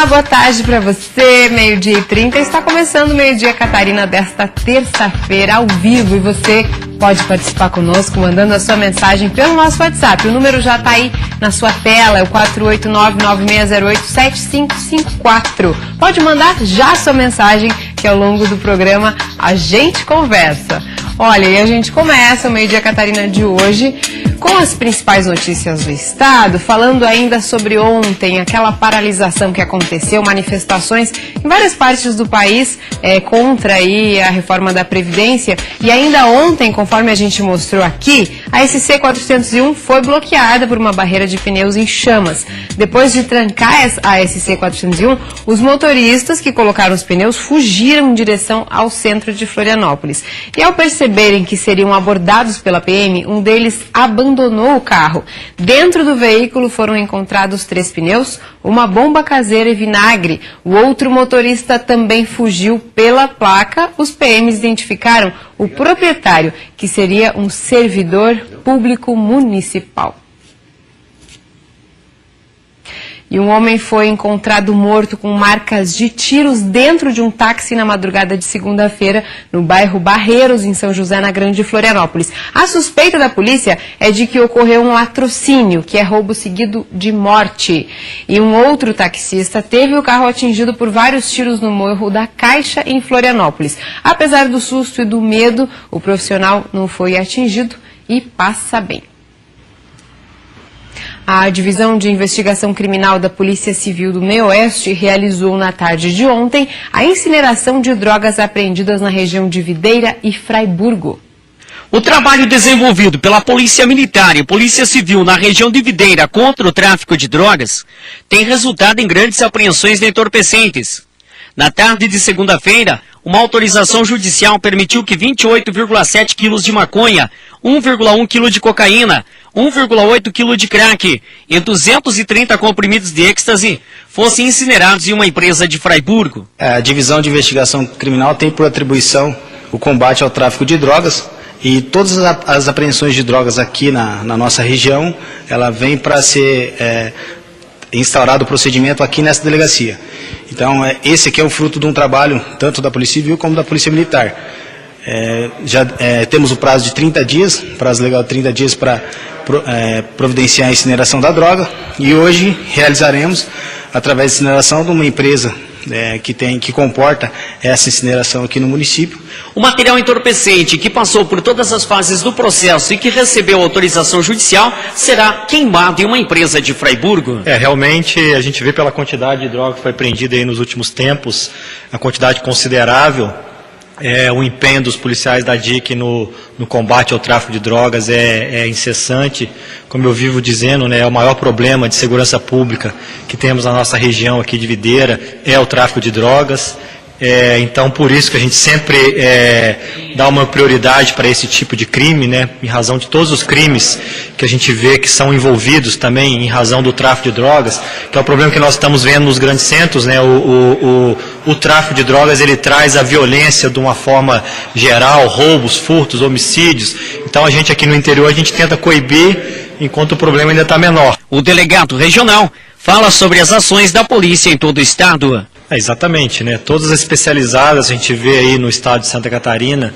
Olá, boa tarde para você, 12h30. Está começando o Meio-Dia Catarina desta terça-feira ao vivo e você pode participar conosco mandando a sua mensagem pelo nosso WhatsApp. O número já está aí na sua tela, é o 489-9608-7554. Pode mandar já a sua mensagem que ao longo do programa a gente conversa. Olha, e a gente começa o Meio-Dia Catarina de hoje com as principais notícias do estado, falando ainda sobre ontem, aquela paralisação que aconteceu, manifestações em várias partes do país contra aí a reforma da Previdência. E ainda ontem, conforme a gente mostrou aqui, a SC 401 foi bloqueada por uma barreira de pneus em chamas. Depois de trancar a SC 401, os motoristas que colocaram os pneus fugiram em direção ao centro de Florianópolis. E ao perceberem que seriam abordados pela PM, um deles abandonou o carro. Dentro do veículo foram encontrados 3 pneus, uma bomba caseira e vinagre. O outro motorista também fugiu pela placa. Os PMs identificaram o proprietário, que seria um servidor público municipal. E um homem foi encontrado morto com marcas de tiros dentro de um táxi na madrugada de segunda-feira, no bairro Barreiros, em São José, na Grande Florianópolis. A suspeita da polícia é de que ocorreu um latrocínio, que é roubo seguido de morte. E um outro taxista teve o carro atingido por vários tiros no Morro da Caixa, em Florianópolis. Apesar do susto e do medo, o profissional não foi atingido e passa bem. A Divisão de Investigação Criminal da Polícia Civil do Meio-Oeste realizou na tarde de ontem a incineração de drogas apreendidas na região de Videira e Fraiburgo. O trabalho desenvolvido pela Polícia Militar e Polícia Civil na região de Videira contra o tráfico de drogas tem resultado em grandes apreensões de entorpecentes. Na tarde de segunda-feira, uma autorização judicial permitiu que 28,7 quilos de maconha, 1,1 quilo de cocaína, 1,8 quilo de crack e 230 comprimidos de êxtase fossem incinerados em uma empresa de Fraiburgo. A Divisão de Investigação Criminal tem por atribuição o combate ao tráfico de drogas e todas as apreensões de drogas aqui na nossa região, ela vem para ser instaurado o procedimento aqui nessa delegacia. Então, esse aqui é o fruto de um trabalho tanto da Polícia Civil como da Polícia Militar. Temos o prazo de 30 dias, prazo legal de 30 dias para providenciar a incineração da droga, e hoje realizaremos, através da incineração de uma empresa que comporta essa incineração aqui no município. O material entorpecente que passou por todas as fases do processo e que recebeu autorização judicial será queimado em uma empresa de Fraiburgo. Realmente a gente vê pela quantidade de droga que foi apreendida aí nos últimos tempos, a quantidade considerável. O empenho dos policiais da DIC no combate ao tráfico de drogas é incessante. Como eu vivo dizendo, é o maior problema de segurança pública que temos na nossa região aqui de Videira, é o tráfico de drogas. Então, por isso que a gente sempre dá uma prioridade para esse tipo de crime, em razão de todos os crimes que a gente vê que são envolvidos também em razão do tráfico de drogas, que é o problema que nós estamos vendo nos grandes centros, o tráfico de drogas, ele traz a violência de uma forma geral, roubos, furtos, homicídios. Então, a gente aqui no interior, a gente tenta coibir enquanto o problema ainda está menor. O delegado regional fala sobre as ações da polícia em todo o estado. Exatamente, todas as especializadas a gente vê aí no estado de Santa Catarina,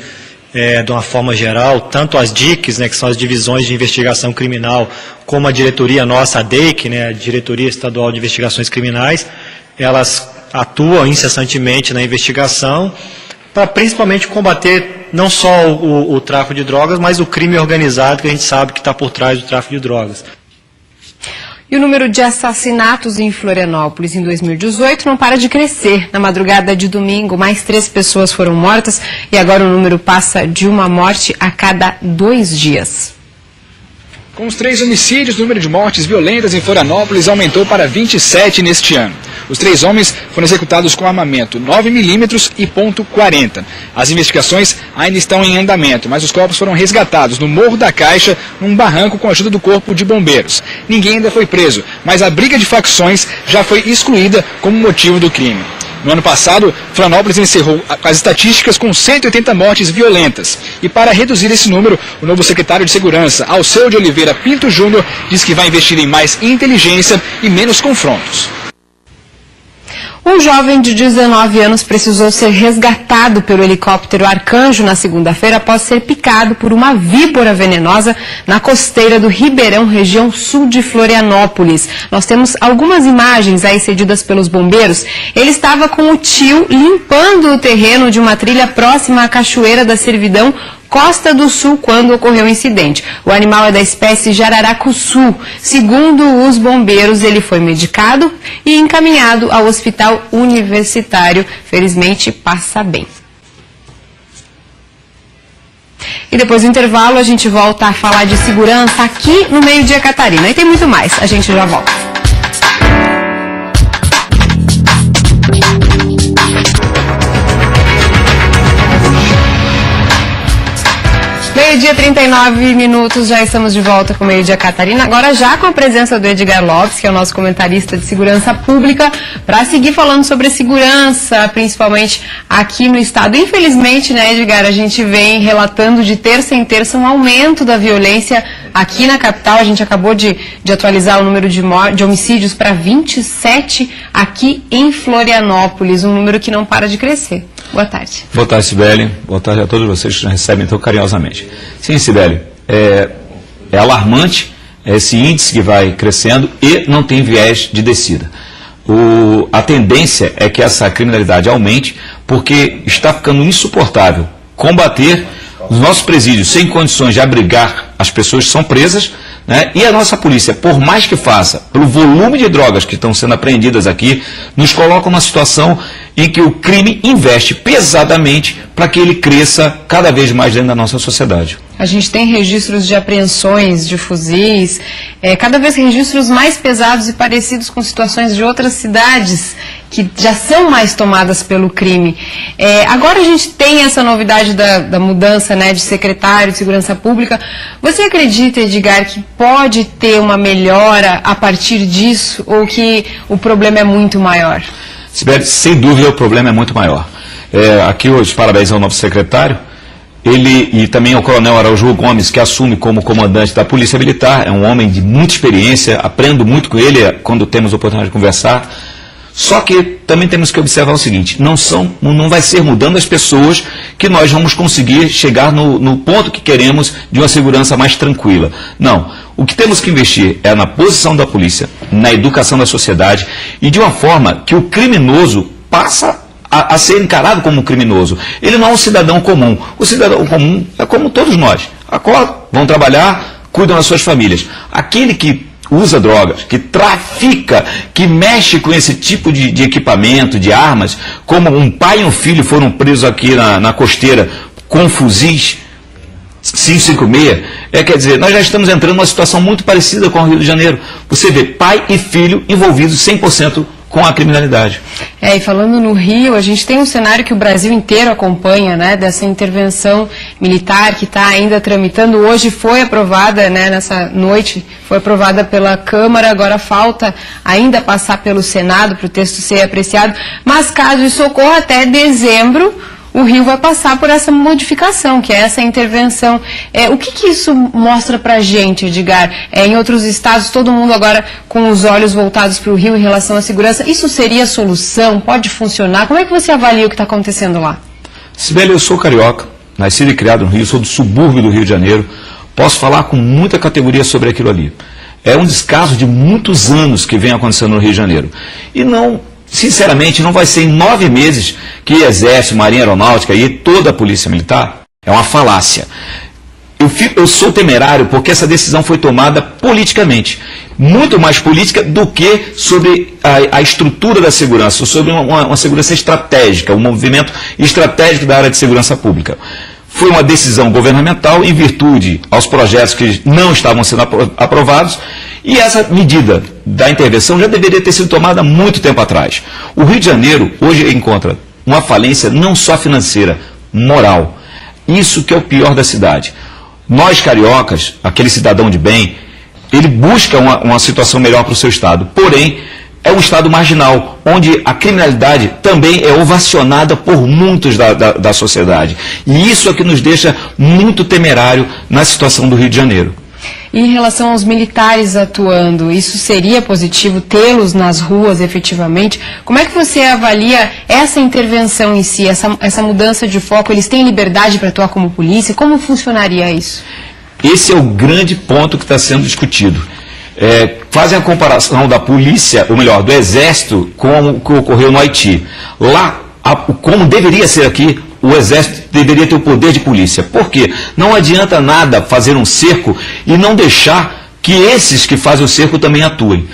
de uma forma geral, tanto as DICs, que são as divisões de investigação criminal, como a diretoria nossa, a DEIC, a Diretoria Estadual de Investigações Criminais, elas atuam incessantemente na investigação para principalmente combater não só o tráfico de drogas, mas o crime organizado que a gente sabe que está por trás do tráfico de drogas. E o número de assassinatos em Florianópolis em 2018 não para de crescer. Na madrugada de domingo, mais 3 pessoas foram mortas e agora o número passa de uma morte a cada 2 dias. Com os 3 homicídios, o número de mortes violentas em Florianópolis aumentou para 27 neste ano. Os 3 homens foram executados com armamento 9mm e .40. As investigações ainda estão em andamento, mas os corpos foram resgatados no Morro da Caixa, num barranco com a ajuda do Corpo de Bombeiros. Ninguém ainda foi preso, mas a briga de facções já foi excluída como motivo do crime. No ano passado, Florianópolis encerrou as estatísticas com 180 mortes violentas. E para reduzir esse número, o novo secretário de Segurança, Alceu de Oliveira Pinto Júnior, diz que vai investir em mais inteligência e menos confrontos. Um jovem de 19 anos precisou ser resgatado pelo helicóptero Arcanjo na segunda-feira após ser picado por uma víbora venenosa na costeira do Ribeirão, região sul de Florianópolis. Nós temos algumas imagens aí cedidas pelos bombeiros. Ele estava com o tio limpando o terreno de uma trilha próxima à Cachoeira da Servidão, Costa do Sul, quando ocorreu o incidente. O animal é da espécie jararacuçu. Segundo os bombeiros, ele foi medicado e encaminhado ao hospital universitário. Felizmente, passa bem. E depois do intervalo, a gente volta a falar de segurança aqui no Meio Dia Catarina. E tem muito mais. A gente já volta. Meio-dia, 39 minutos, já estamos de volta com o Meio-Dia Catarina, agora já com a presença do Edgar Lopes, que é o nosso comentarista de segurança pública, para seguir falando sobre a segurança, principalmente aqui no estado. Infelizmente, né, Edgar, a gente vem relatando de terça em terça um aumento da violência aqui na capital. A gente acabou de atualizar o número de homicídios para 27 aqui em Florianópolis, um número que não para de crescer. Boa tarde. Boa tarde, Sibeli. Boa tarde a todos vocês que nos recebem tão carinhosamente. Sim, Sibeli, é alarmante esse índice que vai crescendo e não tem viés de descida. A tendência é que essa criminalidade aumente porque está ficando insuportável combater os nossos presídios sem condições de abrigar as pessoas que são presas, né? E a nossa polícia, por mais que faça, pelo volume de drogas que estão sendo apreendidas aqui, nos coloca numa situação em que o crime investe pesadamente para que ele cresça cada vez mais dentro da nossa sociedade. A gente tem registros de apreensões de fuzis, cada vez registros mais pesados e parecidos com situações de outras cidades que já são mais tomadas pelo crime. Agora a gente tem essa novidade da mudança, né, de secretário de Segurança Pública. Você acredita, Edgar, que pode ter uma melhora a partir disso ou que o problema é muito maior? Sibeli, sem dúvida o problema é muito maior. Aqui hoje, parabéns ao novo secretário, ele e também ao coronel Araújo Gomes, que assume como comandante da Polícia Militar. É um homem de muita experiência, aprendo muito com ele quando temos a oportunidade de conversar. Só que também temos que observar o seguinte, não vai ser mudando as pessoas que nós vamos conseguir chegar no ponto que queremos de uma segurança mais tranquila. Não, o que temos que investir é na posição da polícia, na educação da sociedade e de uma forma que o criminoso passa a ser encarado como um criminoso. Ele não é um cidadão comum. O cidadão comum é como todos nós. Acordam, vão trabalhar, cuidam das suas famílias. Aquele que usa drogas, que trafica, que mexe com esse tipo de equipamento, de armas, como um pai e um filho foram presos aqui na costeira com fuzis 556, quer dizer, nós já estamos entrando numa situação muito parecida com o Rio de Janeiro. Você vê pai e filho envolvidos 100% com a criminalidade. E falando no Rio, a gente tem um cenário que o Brasil inteiro acompanha, né, dessa intervenção militar que está ainda tramitando. Hoje foi aprovada, né, nessa noite, foi aprovada pela Câmara, agora falta ainda passar pelo Senado para o texto ser apreciado, mas caso isso ocorra até dezembro, o Rio vai passar por essa modificação, que é essa intervenção. O que isso mostra para a gente, Edgar? Em outros estados, todo mundo agora com os olhos voltados para o Rio em relação à segurança. Isso seria a solução? Pode funcionar? Como é que você avalia o que está acontecendo lá? Sibeli, eu sou carioca, nascido e criado no Rio, sou do subúrbio do Rio de Janeiro. Posso falar com muita categoria sobre aquilo ali. É um descaso de muitos anos que vem acontecendo no Rio de Janeiro. E não... Sinceramente, não vai ser em 9 meses que Exército, Marinha Aeronáutica e toda a Polícia Militar. É uma falácia. Eu sou temerário porque essa decisão foi tomada politicamente. Muito mais política do que sobre a estrutura da segurança, sobre uma segurança estratégica, um movimento estratégico da área de segurança pública. Foi uma decisão governamental em virtude aos projetos que não estavam sendo aprovados, e essa medida da intervenção já deveria ter sido tomada há muito tempo atrás. O Rio de Janeiro hoje encontra uma falência não só financeira, moral. Isso que é o pior da cidade. Nós cariocas, aquele cidadão de bem, ele busca uma situação melhor para o seu estado, porém é um estado marginal, onde a criminalidade também é ovacionada por muitos da sociedade. E isso é que nos deixa muito temerário na situação do Rio de Janeiro. E em relação aos militares atuando, isso seria positivo tê-los nas ruas efetivamente? Como é que você avalia essa intervenção em si, essa mudança de foco? Eles têm liberdade para atuar como polícia? Como funcionaria isso? Esse é o grande ponto que está sendo discutido. Fazem a comparação da polícia, ou melhor, do exército, com o que ocorreu no Haiti. Lá, como deveria ser aqui, o exército deveria ter o poder de polícia. Por quê? Não adianta nada fazer um cerco e não deixar que esses que fazem o cerco também atuem.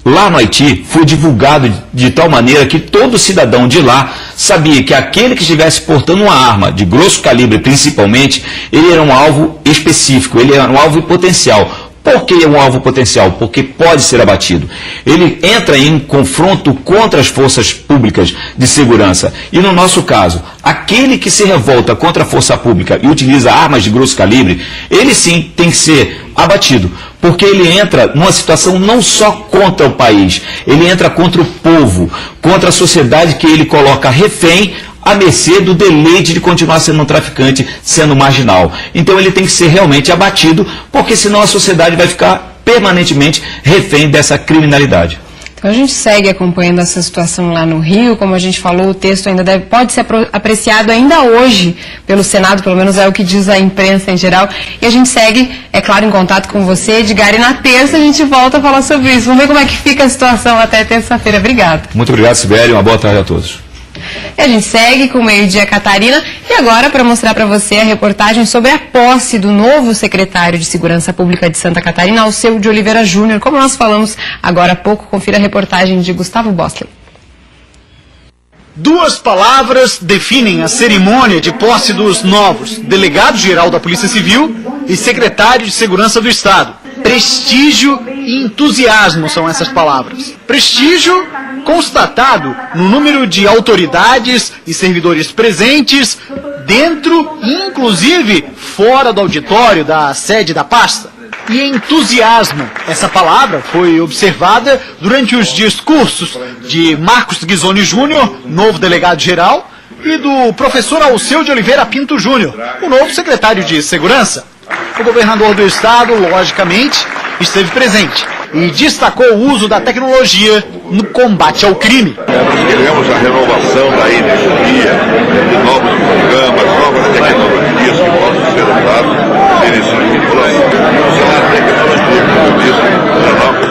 Lá no Haiti foi divulgado de tal maneira que todo cidadão de lá sabia que aquele que estivesse portando uma arma de grosso calibre, principalmente, ele era um alvo específico, ele era um alvo potencial. Por que é um alvo potencial? Porque pode ser abatido. Ele entra em confronto contra as forças públicas de segurança. E no nosso caso, aquele que se revolta contra a força pública e utiliza armas de grosso calibre, ele sim tem que ser abatido. Porque ele entra numa situação não só contra o país, ele entra contra o povo, contra a sociedade que ele coloca refém, à mercê do deleite de continuar sendo um traficante, sendo marginal. Então ele tem que ser realmente abatido, porque senão a sociedade vai ficar permanentemente refém dessa criminalidade. Então a gente segue acompanhando essa situação lá no Rio, como a gente falou, o texto ainda pode ser apreciado ainda hoje pelo Senado, pelo menos é o que diz a imprensa em geral, e a gente segue, é claro, em contato com você, Edgar, e na terça a gente volta a falar sobre isso. Vamos ver como é que fica a situação até terça-feira. Obrigada. Muito obrigado, Sibeli, uma boa tarde a todos. E a gente segue com o Meio-Dia Catarina e agora para mostrar para você a reportagem sobre a posse do novo secretário de Segurança Pública de Santa Catarina, Alceu de Oliveira Júnior. Como nós falamos agora há pouco, confira a reportagem de Gustavo Bosley. Duas palavras definem a cerimônia de posse dos novos delegado-geral da Polícia Civil e secretário de Segurança do Estado. Prestígio e entusiasmo são essas palavras. Prestígio constatado no número de autoridades e servidores presentes dentro e inclusive fora do auditório da sede da pasta. E entusiasmo, essa palavra foi observada durante os discursos de Marcos Ghisoni Júnior, novo delegado-geral, e do professor Alceu de Oliveira Pinto Júnior, o novo secretário de Segurança. O governador do estado, logicamente, esteve presente e destacou o uso da tecnologia no combate ao crime. Nós queremos a renovação da energia, de novos programas, novas tecnologias que possam ser usadas nesse população. Usar a tecnologia como isso, para novos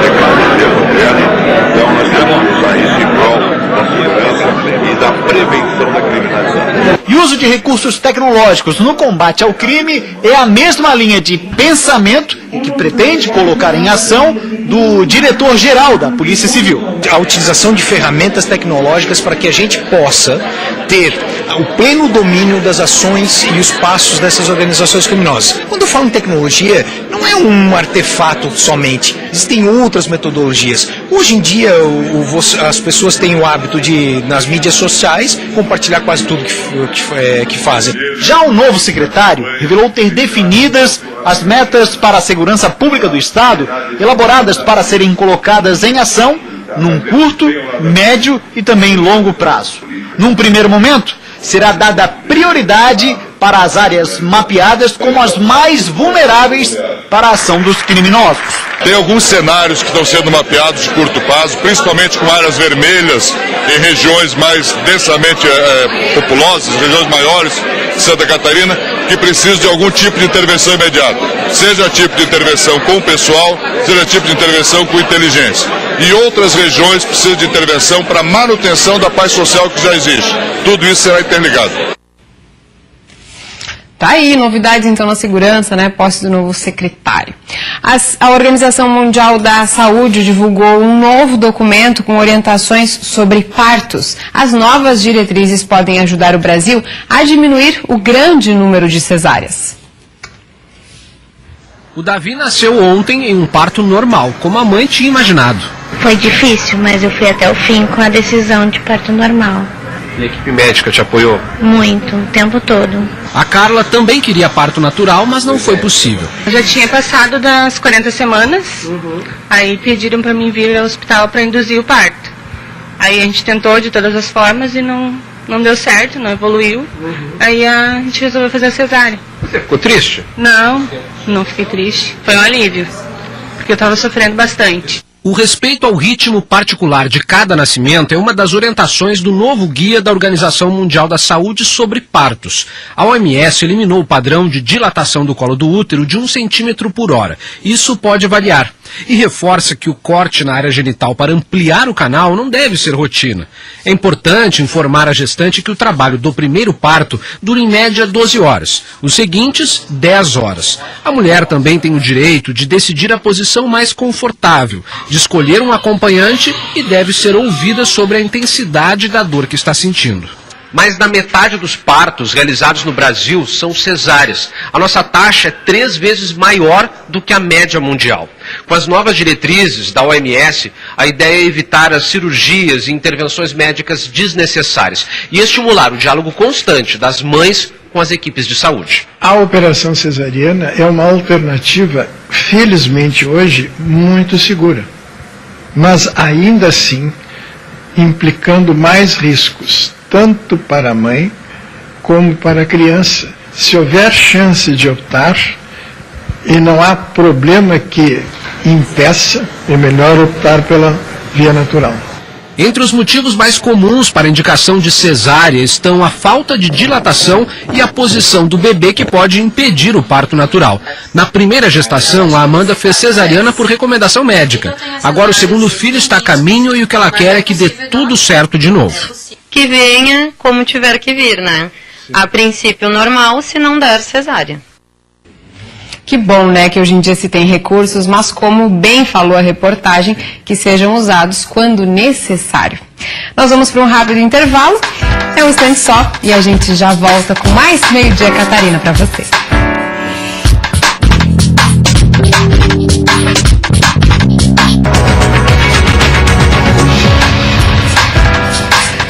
tecnologia moderna. Então nós temos que usar isso em prol da segurança e da prevenção da criminalidade. E o uso de recursos tecnológicos no combate ao crime é a mesma linha de pensamento que pretende colocar em ação do diretor-geral da Polícia Civil. A utilização de ferramentas tecnológicas para que a gente possa ter o pleno domínio das ações e os passos dessas organizações criminosas. Quando eu falo em tecnologia, não é um artefato somente, existem outras metodologias. Hoje em dia, as pessoas têm o hábito de, nas mídias sociais, compartilhar quase tudo que fazem. Já o novo secretário revelou ter definidas as metas para a segurança pública do Estado, elaboradas para serem colocadas em ação num curto, médio e também longo prazo. Num primeiro momento, será dada prioridade para as áreas mapeadas como as mais vulneráveis para a ação dos criminosos. Tem alguns cenários que estão sendo mapeados de curto prazo, principalmente com áreas vermelhas em regiões mais densamente populosas, regiões maiores de Santa Catarina, que precisam de algum tipo de intervenção imediata. Seja tipo de intervenção com o pessoal, seja tipo de intervenção com inteligência. E outras regiões precisam de intervenção para manutenção da paz social que já existe. Tudo isso será interligado. Tá aí, novidades então na segurança, né? Posse do novo secretário. A Organização Mundial da Saúde divulgou um novo documento com orientações sobre partos. As novas diretrizes podem ajudar o Brasil a diminuir o grande número de cesáreas. O Davi nasceu ontem em um parto normal, como a mãe tinha imaginado. Foi difícil, mas eu fui até o fim com a decisão de parto normal. E a equipe médica te apoiou? Muito, o tempo todo. A Carla também queria parto natural, mas não foi possível. Eu já tinha passado das 40 semanas, aí pediram para mim vir ao hospital para induzir o parto. Aí a gente tentou de todas as formas e não não deu certo, não evoluiu. Aí a gente resolveu fazer a cesárea. Você ficou triste? Não, não fiquei triste. Foi um alívio, porque eu estava sofrendo bastante. O respeito ao ritmo particular de cada nascimento é uma das orientações do novo guia da Organização Mundial da Saúde sobre partos. A OMS eliminou o padrão de dilatação do colo do útero de 1 centímetro por hora. Isso pode variar. E reforça que o corte na área genital para ampliar o canal não deve ser rotina. É importante informar a gestante que o trabalho do primeiro parto dura em média 12 horas, os seguintes 10 horas. A mulher também tem o direito de decidir a posição mais confortável, de escolher um acompanhante e deve ser ouvida sobre a intensidade da dor que está sentindo. Mais da metade dos partos realizados no Brasil são cesáreas. A nossa taxa é 3 vezes maior do que a média mundial. Com as novas diretrizes da OMS, a ideia é evitar as cirurgias e intervenções médicas desnecessárias e estimular o diálogo constante das mães com as equipes de saúde. A operação cesariana é uma alternativa, felizmente hoje, muito segura, mas ainda assim implicando mais riscos, tanto para a mãe como para a criança. Se houver chance de optar e não há problema que impeça, é melhor optar pela via natural. Entre os motivos mais comuns para a indicação de cesárea estão a falta de dilatação e a posição do bebê que pode impedir o parto natural. Na primeira gestação, a Amanda fez cesariana por recomendação médica. Agora o segundo filho está a caminho e o que ela quer é que dê tudo certo de novo. Que venha como tiver que vir, né? A princípio normal, se não der cesárea. Que bom, né, que hoje em dia se tem recursos, mas como bem falou a reportagem, que sejam usados quando necessário. Nós vamos para um rápido intervalo, é um instante só, e a gente já volta com mais Meio-Dia Catarina para você.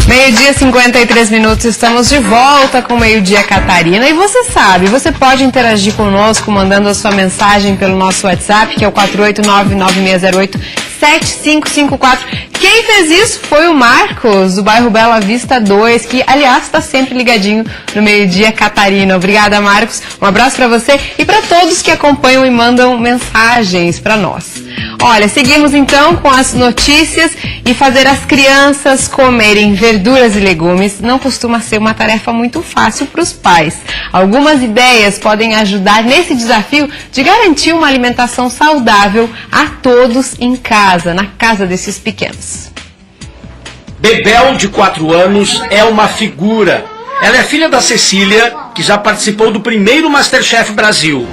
Meio-dia, 53 minutos, estamos de volta com Meio-Dia Catarina. E você sabe, você pode interagir conosco mandando a sua mensagem pelo nosso WhatsApp, que é o 489-9608-7554. Quem fez isso foi o Marcos, do bairro Bela Vista 2, que, aliás, está sempre ligadinho no Meio-Dia Catarina. Obrigada, Marcos. Um abraço para você e para todos que acompanham e mandam mensagens para nós. Olha, seguimos então com as notícias e fazer as crianças comerem verduras e legumes não costuma ser uma tarefa muito fácil para os pais. Algumas ideias podem ajudar nesse desafio de garantir uma alimentação saudável a todos em casa, na casa desses pequenos. Bebel, de 4 anos, é uma figura. Ela é filha da Cecília, que já participou do primeiro Masterchef Brasil.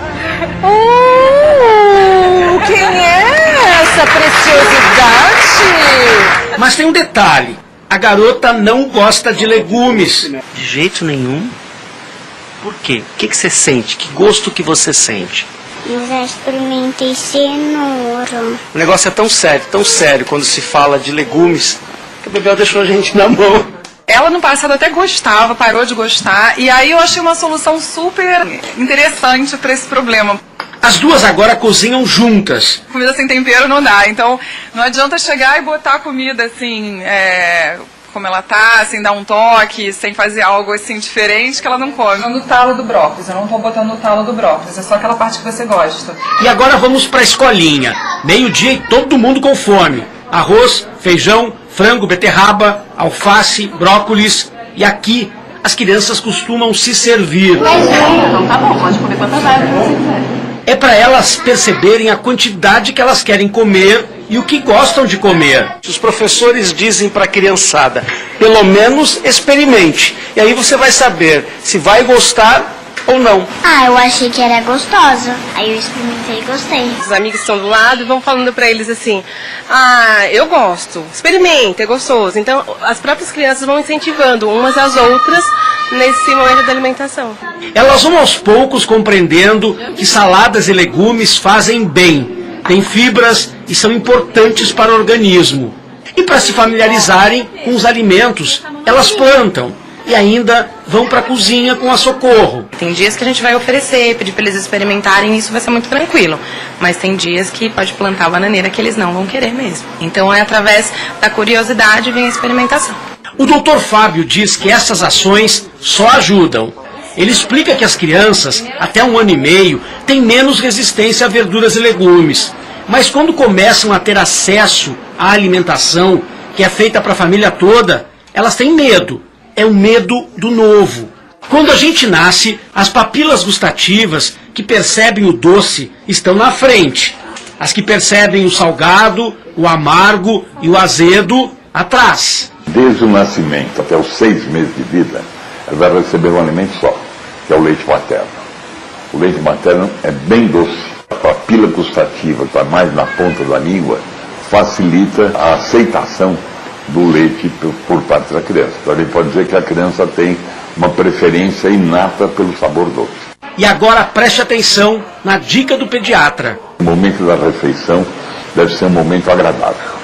Quem é essa preciosidade? Mas tem um detalhe. A garota não gosta de legumes. De jeito nenhum? Por quê? O que você sente? Que gosto que você sente? Eu já experimentei cenoura. O negócio é tão sério quando se fala de legumes, que a Bebel deixou a gente na mão. Ela no passado até gostava, parou de gostar, e aí eu achei uma solução super interessante para esse problema. As duas agora cozinham juntas. Comida sem tempero não dá, então não adianta chegar e botar a comida assim, como ela tá, sem dar um toque, sem fazer algo assim diferente que ela não come. No talo do brócolis, eu não tô botando no talo do brócolis, é só aquela parte que você gosta. E agora vamos pra escolinha. Meio-dia e todo mundo com fome. Arroz, feijão, frango, beterraba, alface, brócolis. E aqui as crianças costumam se servir. Então tá bom, pode comer quantas vezes você quiser. É para elas perceberem a quantidade que elas querem comer e o que gostam de comer. Os professores dizem para a criançada, pelo menos experimente. E aí você vai saber se vai gostar ou não. Ah, eu achei que era gostosa. Aí eu experimentei e gostei. Os amigos estão do lado e vão falando para eles assim, eu gosto, experimenta, é gostoso. Então as próprias crianças vão incentivando umas às outras nesse momento da alimentação. Elas vão aos poucos compreendendo que saladas e legumes fazem bem, têm fibras e são importantes para o organismo. E para se familiarizarem com os alimentos, elas plantam e ainda vão para a cozinha com a Socorro. Tem dias que a gente vai oferecer, pedir para eles experimentarem e isso vai ser muito tranquilo. Mas tem dias que pode plantar a bananeira que eles não vão querer mesmo. Então é através da curiosidade vem a experimentação. O Dr. Fábio diz que essas ações só ajudam. Ele explica que as crianças, até 1 ano e meio, têm menos resistência a verduras e legumes. Mas quando começam a ter acesso à alimentação, que é feita para a família toda, elas têm medo. É o medo do novo. Quando a gente nasce, as papilas gustativas que percebem o doce estão na frente. As que percebem o salgado, o amargo e o azedo, atrás. Desde o nascimento até os 6 meses de vida, ela vai receber um alimento só, que é o leite materno. O leite materno é bem doce. A papila gustativa, que está mais na ponta da língua, facilita a aceitação do leite por parte da criança. Então a gente pode dizer que a criança tem uma preferência inata pelo sabor doce. E agora preste atenção na dica do pediatra. O momento da refeição deve ser um momento agradável.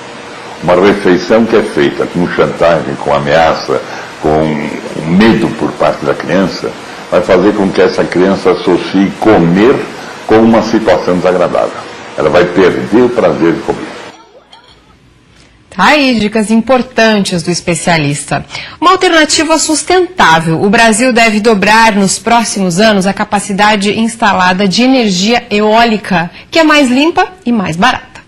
Uma refeição que é feita com chantagem, com ameaça, com medo por parte da criança, vai fazer com que essa criança associe comer com uma situação desagradável. Ela vai perder o prazer de comer. Tá aí, dicas importantes do especialista. Uma alternativa sustentável. O Brasil deve dobrar nos próximos anos a capacidade instalada de energia eólica, que é mais limpa e mais barata.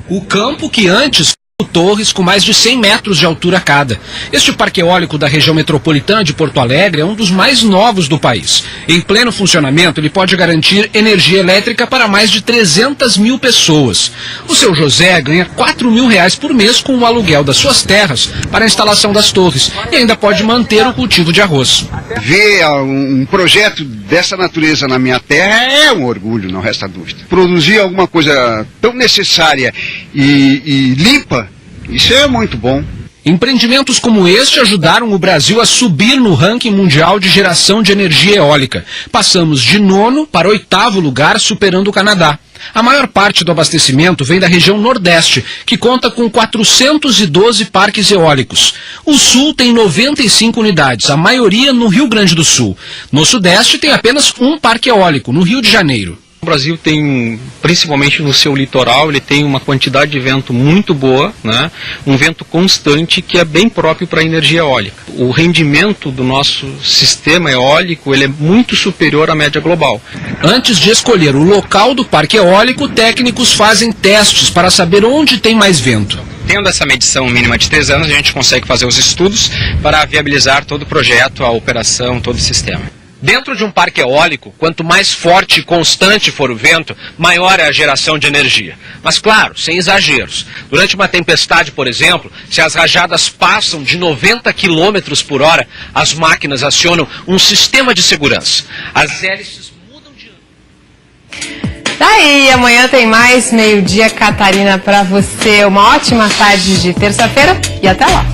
O campo que antes torres com mais de 100 metros de altura cada. Este parque eólico da região metropolitana de Porto Alegre é um dos mais novos do país. Em pleno funcionamento, ele pode garantir energia elétrica para mais de 300 mil pessoas. O seu José ganha R$4.000 por mês com o aluguel das suas terras para a instalação das torres e ainda pode manter o cultivo de arroz. Ver um projeto dessa natureza na minha terra é um orgulho, não resta dúvida. Produzir alguma coisa tão necessária e limpa, isso é muito bom. Empreendimentos como este ajudaram o Brasil a subir no ranking mundial de geração de energia eólica. Passamos de 9º para 8º lugar, superando o Canadá. A maior parte do abastecimento vem da região Nordeste, que conta com 412 parques eólicos. O Sul tem 95 unidades, a maioria no Rio Grande do Sul. No Sudeste tem apenas um parque eólico, no Rio de Janeiro. O Brasil tem, principalmente no seu litoral, ele tem uma quantidade de vento muito boa, né? Um vento constante que é bem próprio para a energia eólica. O rendimento do nosso sistema eólico ele é muito superior à média global. Antes de escolher o local do parque eólico, técnicos fazem testes para saber onde tem mais vento. Tendo essa medição mínima de 3 anos, a gente consegue fazer os estudos para viabilizar todo o projeto, a operação, todo o sistema. Dentro de um parque eólico, quanto mais forte e constante for o vento, maior é a geração de energia. Mas claro, sem exageros. Durante uma tempestade, por exemplo, se as rajadas passam de 90 km por hora, as máquinas acionam um sistema de segurança. As hélices mudam de ângulo. Tá aí, amanhã tem mais Meio-Dia Catarina pra você. Uma ótima tarde de terça-feira e até lá.